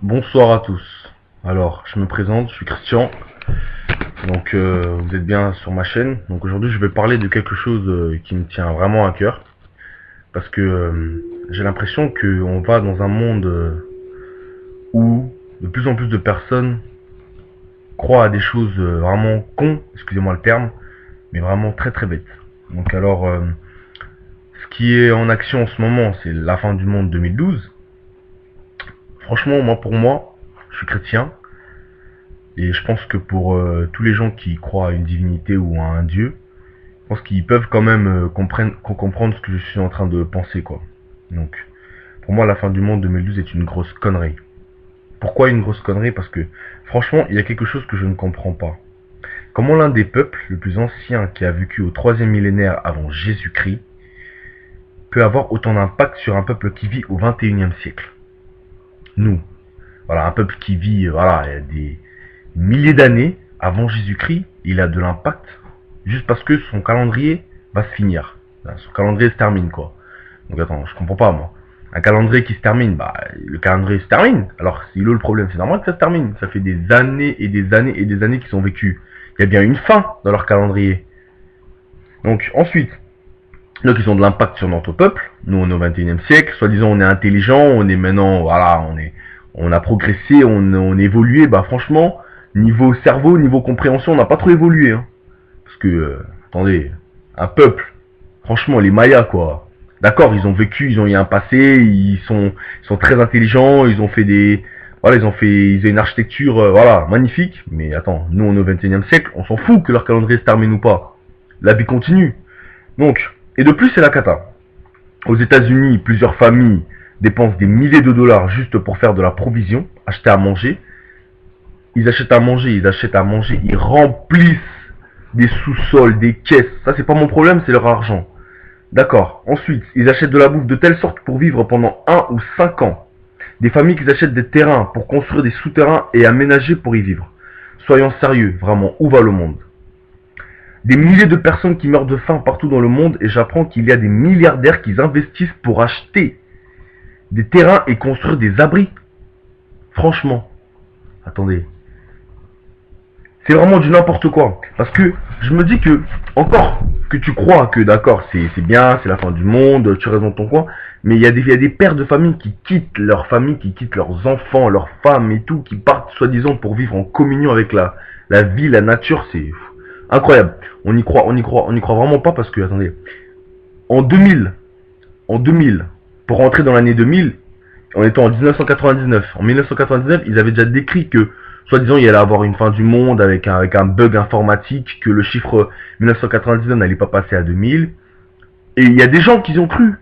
Bonsoir à tous. Alors, je me présente, je suis Christian. Donc, vous êtes bien sur ma chaîne. Donc, aujourd'hui, je vais parler de quelque chose qui me tient vraiment à cœur. Parce que j'ai l'impression qu'on va dans un monde où de plus en plus de personnes croient à des choses vraiment cons, excusez-moi le terme, mais vraiment très très bêtes. Donc, alors, ce qui est en action en ce moment, c'est la fin du monde 2012. Franchement, pour moi, je suis chrétien. Et je pense que pour tous les gens qui croient à une divinité ou à un dieu, je pense qu'ils peuvent quand même comprendre ce que je suis en train de penser, quoi. Donc, pour moi, la fin du monde 2012 est une grosse connerie. Pourquoi une grosse connerie? Parce que, franchement, il y a quelque chose que je ne comprends pas. Comment l'un des peuples le plus ancien qui a vécu au troisième millénaire avant Jésus-Christ peut avoir autant d'impact sur un peuple qui vit au 21e siècle? Nous, voilà, un peuple qui vit, voilà, il y a des milliers d'années avant Jésus-Christ, il a de l'impact juste parce que son calendrier va se finir. Son calendrier se termine, quoi. Donc attends, je comprends pas, moi. Un calendrier qui se termine, bah, le calendrier se termine. Alors, c'est là le problème, c'est normal que ça se termine. Ça fait des années et des années et des années qu'ils sont vécus. Il y a bien une fin dans leur calendrier. Donc, ensuite, donc ils ont de l'impact sur notre peuple. Nous, on est au 21e siècle. Soi-disant, on est intelligent, on est maintenant, voilà, on a progressé, on a évolué. Bah, franchement, niveau cerveau, niveau compréhension, on n'a pas trop évolué, hein. Parce que, attendez, un peuple, franchement, les Mayas, quoi. D'accord, ils ont vécu, ils ont eu un passé, ils sont très intelligents, ils ont fait des, voilà, ils ont une architecture, voilà, magnifique. Mais attends, nous, on est au 21e siècle, on s'en fout que leur calendrier se termine ou pas. La vie continue. Donc, et de plus, c'est la cata. Aux États-Unis, plusieurs familles dépensent des milliers de dollars juste pour faire de la provision, acheter à manger. Ils achètent à manger, ils remplissent des sous-sols, des caisses. Ça, c'est pas mon problème, c'est leur argent. D'accord. Ensuite, ils achètent de la bouffe de telle sorte pour vivre pendant 1 ou 5 ans. Des familles qui achètent des terrains pour construire des souterrains et aménager pour y vivre. Soyons sérieux, vraiment, où va le monde? Des milliers de personnes qui meurent de faim partout dans le monde et j'apprends qu'il y a des milliardaires qui investissent pour acheter des terrains et construire des abris. Franchement, attendez, c'est vraiment du n'importe quoi. Parce que je me dis que, encore que tu crois que d'accord, c'est bien, c'est la fin du monde, tu restes dans ton coin, mais il y a des pères de famille qui quittent leur famille, qui quittent leurs enfants, leurs femmes et tout, qui partent soi-disant pour vivre en communion avec la vie, la nature, c'est incroyable. On y croit vraiment pas parce que, attendez, en 2000, en 2000, pour rentrer dans l'année 2000, on était en 1999. En 1999, ils avaient déjà décrit que, soi-disant, il y allait avoir une fin du monde avec un bug informatique, que le chiffre 1999 n'allait pas passer à 2000. Et il y a des gens qui y ont cru.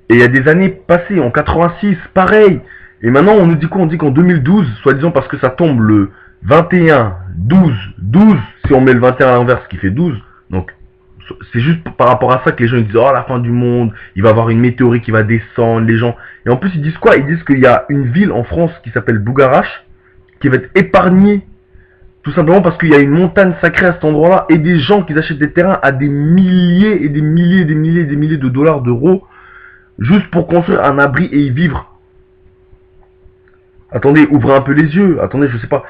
Et il y a des années passées, en 86, pareil. Et maintenant, on nous dit quoi? On dit qu'en 2012, soi-disant parce que ça tombe le 21, 12, 12, si on met le 21 à l'envers, ce qui fait 12. Donc, c'est juste par rapport à ça que les gens ils disent oh la fin du monde, il va y avoir une météorite qui va descendre, les gens. Et en plus ils disent quoi? Ils disent qu'il y a une ville en France qui s'appelle Bougarache qui va être épargnée tout simplement parce qu'il y a une montagne sacrée à cet endroit-là et des gens qui achètent des terrains à des milliers et des milliers et des milliers et des milliers de dollars, d'euros juste pour construire un abri et y vivre. Attendez, ouvrez un peu les yeux. Attendez, je sais pas.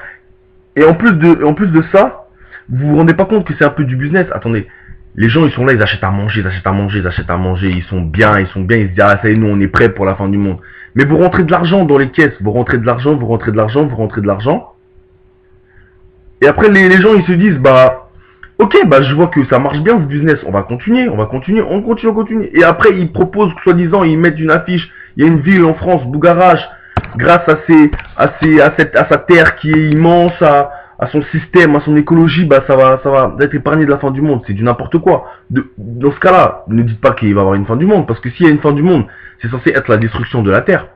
Et en plus de ça, vous vous rendez pas compte que c'est un peu du business. Attendez, les gens ils sont là, ils achètent à manger, ils achètent à manger, ils achètent à manger, ils sont bien, ils se disent ah ça y est, nous on est prêts pour la fin du monde. Mais vous rentrez de l'argent dans les caisses, vous rentrez de l'argent, vous rentrez de l'argent, vous rentrez de l'argent. Et après les gens ils se disent bah ok bah je vois que ça marche bien ce business, on va continuer, on va continuer, on continue, on continue. Et après ils proposent soi-disant, ils mettent une affiche, il y a une ville en France, Bougarache, grâce à sa terre qui est immense, à son système, à son écologie, bah ça va être épargné de la fin du monde. C'est du n'importe quoi. Dans ce cas-là, ne dites pas qu'il va y avoir une fin du monde, parce que s'il y a une fin du monde, c'est censé être la destruction de la Terre.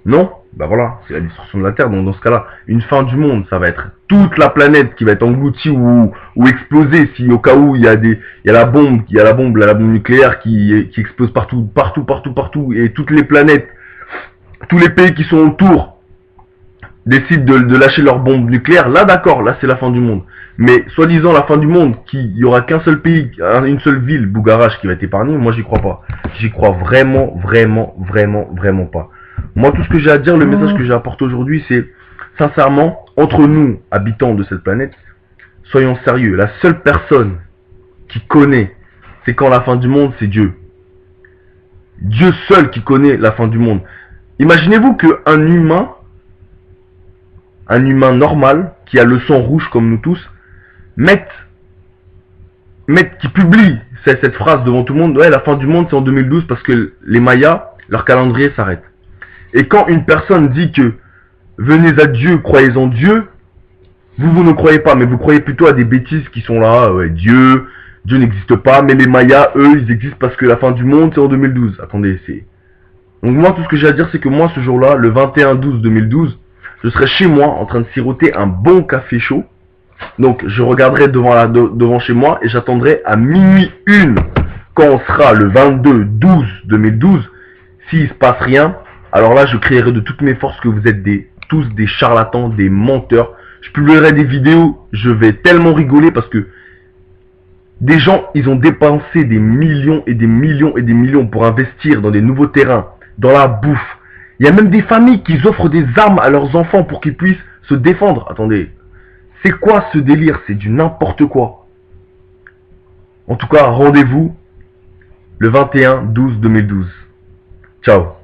Non? Bah voilà, c'est la destruction de la Terre. Donc dans ce cas-là, une fin du monde, ça va être toute la planète qui va être engloutie ou explosée si au cas où il y a la bombe nucléaire qui explose partout, partout, partout, partout, et toutes les planètes, tous les pays qui sont autour décident de lâcher leur bombe nucléaire, là d'accord, là c'est la fin du monde. Mais soi-disant la fin du monde, qu'il y aura qu'un seul pays, une seule ville, Bougarache, qui va être épargnée, moi j'y crois pas. J'y crois vraiment, vraiment, vraiment, vraiment pas. Moi, tout ce que j'ai à dire, le message que j'ai apporté aujourd'hui, c'est sincèrement, entre nous, habitants de cette planète, soyons sérieux. La seule personne qui connaît, c'est quand la fin du monde, c'est Dieu. Dieu seul qui connaît la fin du monde. Imaginez-vous qu'un humain, un humain normal, qui a le sang rouge comme nous tous, qui publie cette phrase devant tout le monde, ouais, la fin du monde c'est en 2012 parce que les Mayas, leur calendrier s'arrête. Et quand une personne dit que venez à Dieu, croyez en Dieu, vous ne croyez pas, mais vous croyez plutôt à des bêtises qui sont là, ouais, Dieu n'existe pas, mais les Mayas, eux, ils existent parce que la fin du monde c'est en 2012. Attendez, c'est... Donc moi, tout ce que j'ai à dire, c'est que moi, ce jour-là, le 21/12/2012, je serai chez moi en train de siroter un bon café chaud. Donc je regarderai devant chez moi et j'attendrai à minuit 1 quand on sera le 22/12/2012. S'il se passe rien, alors là je crierai de toutes mes forces que vous êtes tous des charlatans, des menteurs. Je publierai des vidéos, je vais tellement rigoler parce que des gens, ils ont dépensé des millions et des millions et des millions pour investir dans des nouveaux terrains, dans la bouffe. Il y a même des familles qui offrent des armes à leurs enfants pour qu'ils puissent se défendre. Attendez, c'est quoi ce délire? C'est du n'importe quoi. En tout cas, rendez-vous le 21/12/2012. Ciao.